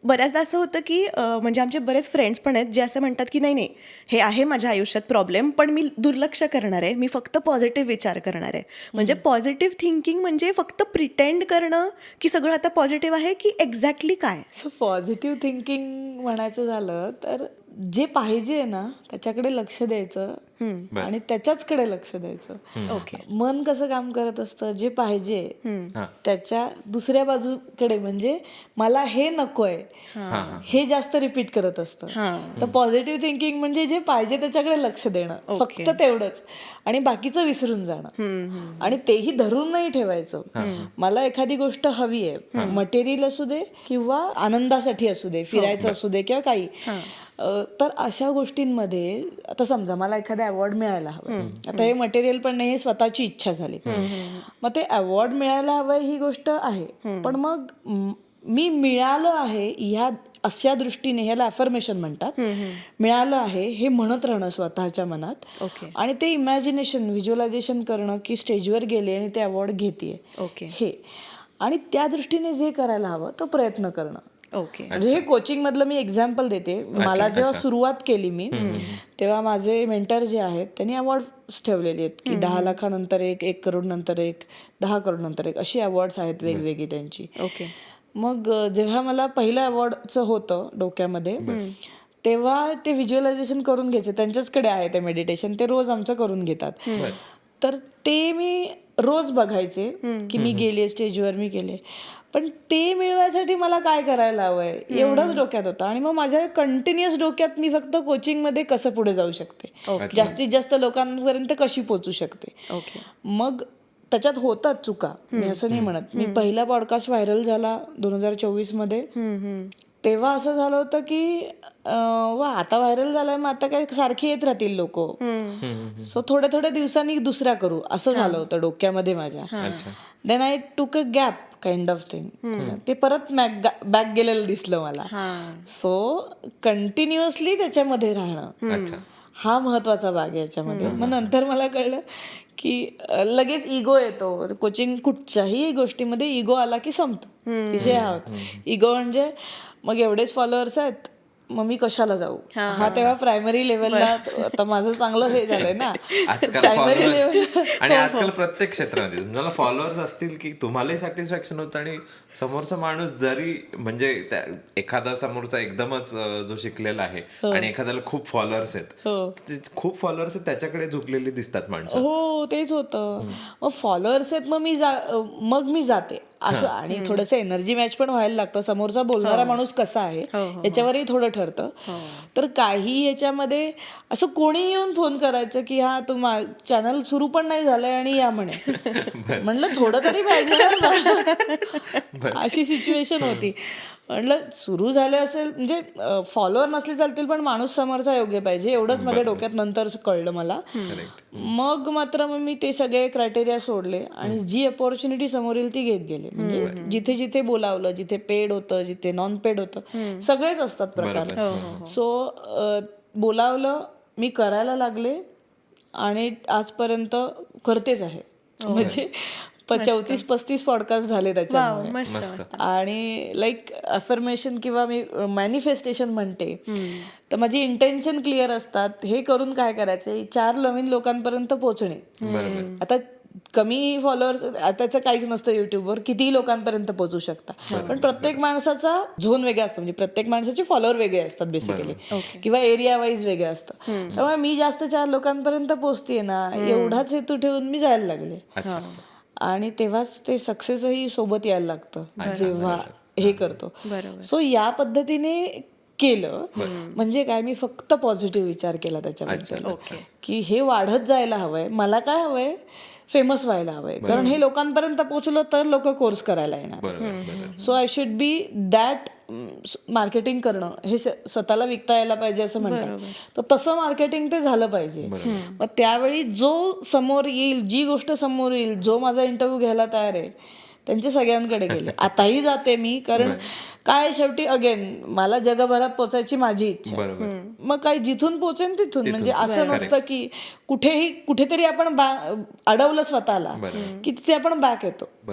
बऱ्याचदा असं होतं की म्हणजे आमचे बरेच फ्रेंड्स पण आहेत जे असं म्हणतात की नाही नाही, हे आहे माझ्या आयुष्यात प्रॉब्लेम, पण मी दुर्लक्ष करणार आहे, मी फक्त पॉझिटिव्ह विचार करणार आहे. म्हणजे पॉझिटिव्ह थिंकिंग म्हणजे फक्त प्रिटेंड करणं की सगळं आता पॉझिटिव्ह आहे, की एक्झॅक्टली काय? सो पॉझिटिव्ह थिंकिंग म्हणायचं झालं तर जे पाहिजे ना त्याच्याकडे लक्ष द्यायचं आणि त्याच्याचकडे लक्ष द्यायचं. ओके. मन कसं काम करत असतं, जे पाहिजे त्याच्या दुसऱ्या बाजूकडे, म्हणजे मला हे नकोय हे जास्त रिपीट करत असतं. तर पॉझिटिव्ह थिंकिंग म्हणजे जे पाहिजे त्याच्याकडे लक्ष देणं, फक्त तेवढंच, आणि बाकीचं विसरून जाणं. आणि तेही धरून नाही ठेवायचं. मला एखादी गोष्ट हवी आहे, मटेरियल असू दे किंवा आनंदासाठी असू दे, फिरायचं असू दे किंवा काही, तर अशा गोष्टींमध्ये आता समजा मला एखादा अवॉर्ड मिळायला हवं, आता हे मटेरियल पण नाही, हे स्वतःची इच्छा झाली, मग ते अवॉर्ड मिळायला हवं ही गोष्ट आहे, पण मग मी मिळालं आहे ह्या अशा दृष्टीने, ह्याला अफर्मेशन म्हणतात, मिळालं आहे हे म्हणत राहणं स्वतःच्या मनात. ओके. आणि ते इमॅजिनेशन, व्हिज्युअलायझेशन करणं की स्टेजवर गेले आणि ते अवॉर्ड घेतेय, ओके. हे, आणि त्या दृष्टीने जे करायला हवं तो प्रयत्न करणं. ओके. म्हणजे हे कोचिंग मधलं मी एक्झाम्पल देते. मला जेव्हा सुरुवात केली मी, तेव्हा माझे मेंटर जे आहेत त्यांनी अवॉर्ड्स ठेवलेले आहेत की 10 लाखानंतर एक, 1 करोड नंतर एक, 10 करोड नंतर एक, अशी अवॉर्ड्स आहेत वेगवेगळी त्यांची. ओके. मग जेव्हा मला पहिलं अवॉर्डचं होतं डोक्यामध्ये, तेव्हा ते व्हिज्युअलायझेशन करून घ्यायचे, त्यांच्याचकडे आहे ते मेडिटेशन, ते रोज आमचं करून घेतात. तर ते मी रोज बघायचे की मी गेले स्टेजवर, मी गेले, पण ते मिळवायसाठी मला काय करायला हवंय एवढंच डोक्यात होतं. आणि मग माझ्या कंटिन्युअस डोक्यात मी फक्त कोचिंगमध्ये कसं पुढे जाऊ शकते, जास्तीत जास्त लोकांपर्यंत कशी पोहोचू शकते. ओके. मग त्याच्यात होतात चुका, मी असं नाही म्हणत. मी पहिला पॉडकास्ट व्हायरल झाला 2024 मध्ये, तेव्हा असं झालं होतं की वा आता व्हायरल झालाय, मग आता काय सारखे येत राहतील लोक, सो थोड्या थोड्या दिवसांनी दुसरा करू, असं झालं होतं डोक्यामध्ये माझ्या. देन आय टूक अ गॅप काइंड ऑफ थिंग. ते परत बॅक गेलेलं दिसलं मला. सो कंटिन्युअसली त्याच्यामध्ये राहणं हा महत्वाचा भाग आहे याच्यामध्ये. मग नंतर मला कळलं की लगेच इगो येतो कोचिंग, कुठच्याही गोष्टीमध्ये इगो आला की संपतो विषय. हा इगो म्हणजे मग एवढेच फॉलोअर्स आहेत, मग मी कशाला जाऊ, हा तेव्हा प्रायमरी लेवलला. आता माझं चांगलं हे झालंय ना प्रायमरी लेवल. आणि आजकाल प्रत्येक क्षेत्रामध्ये तुम्हाला फॉलोअर्स असतील की तुम्हालाही सॅटिस्फॅक्शन होतं, आणि समोरचा माणूस जरी म्हणजे एखादा समोरचा एकदमच जो शिकलेला आहे आणि एखाद्याला खूप फॉलोअर्स आहेत, खूप फॉलोअर्स आहेत त्याच्याकडे झुकलेली दिसतात माणसं. हो तेच होतं. मग फॉलोअर्स आहेत, मग मी जाते असं. आणि थोडंसं एनर्जी मॅच पण व्हायला लागतं, समोरचा बोलणारा माणूस कसा आहे याच्यावरही थोडं ठरतं. तर काही याच्यामध्ये असं कोणी येऊन फोन करायचं की हा तू चॅनल सुरू पण नाही झालंय आणि या म्हणे, म्हणलं थोडं तरी पाहिजे, अशी सिच्युएशन होती. म्हणलं सुरू झाले असेल म्हणजे फॉलोअर नसले चालतील, पण माणूस समोरचा योग्य पाहिजे, एवढंच माझ्या डोक्यात नंतर कळलं मला. मग मात्र मी ते सगळे क्रायटेरिया सोडले आणि जी अपॉर्च्युनिटी समोर येईल ती घेत गेले. म्हणजे जिथे जिथे बोलावलं, जिथे पेड होतं, जिथे नॉन पेड होतं, सगळेच असतात प्रकार. सो बोलावलं, मी करायला लागले आणि आजपर्यंत करतेच आहे. म्हणजे 34-35 पॉडकास्ट झाले त्याच्यामुळे. आणि लाईक अफर्मेशन किंवा मी मॅनिफेस्टेशन म्हणते, तर माझी इंटेन्शन क्लिअर असतात. हे करून काय करायचे, 4 नवीन लोकांपर्यंत पोहोचणे. आता कमी फॉलोअर्स त्याचं काहीच नसतं, युट्यूबवर कितीही लोकांपर्यंत पोहोचू शकता, पण प्रत्येक माणसाचा झोन वेगळा असतो, म्हणजे प्रत्येक माणसाचे फॉलोअर वेगळे असतात बेसिकली, किंवा एरिया वाईज वेगळे असतं. त्यामुळे मी जास्त 4 लोकांपर्यंत पोहोचते ना, एवढाच हेतू ठेवून मी जायला लागले. आणि तेव्हाच ते सक्सेसही सोबत यायला लागतं जेव्हा हे करतो. सो या पद्धतीने केलं. म्हणजे काय, मी फक्त पॉझिटिव्ह विचार केला त्याच्याबद्दल की हे वाढत जायला हवंय, मला काय हवंय, फेमस व्हायला हवंय, कारण हे लोकांपर्यंत पोहोचलं तर लोक कोर्स करायला येणार. So I should be that. Marketing करणं हे स्वतःला विकता यायला पाहिजे असं म्हणतात, तर तसं मार्केटिंग ते झालं पाहिजे. मग त्यावेळी जो समोर येईल, जी गोष्ट समोर येईल, जो माझा इंटरव्ह्यू घ्यायला तयार आहे, त्यांच्या सगळ्यांकडे गेले. आताही जाते मी, कारण काय शेवटी अगेन मला जगभरात पोचायची माझी इच्छा. मग काय जिथून पोचेन तिथून, म्हणजे असं नसतं की कुठेतरी आपण अडवलं स्वतःला की तिथे आपण बॅक येतो.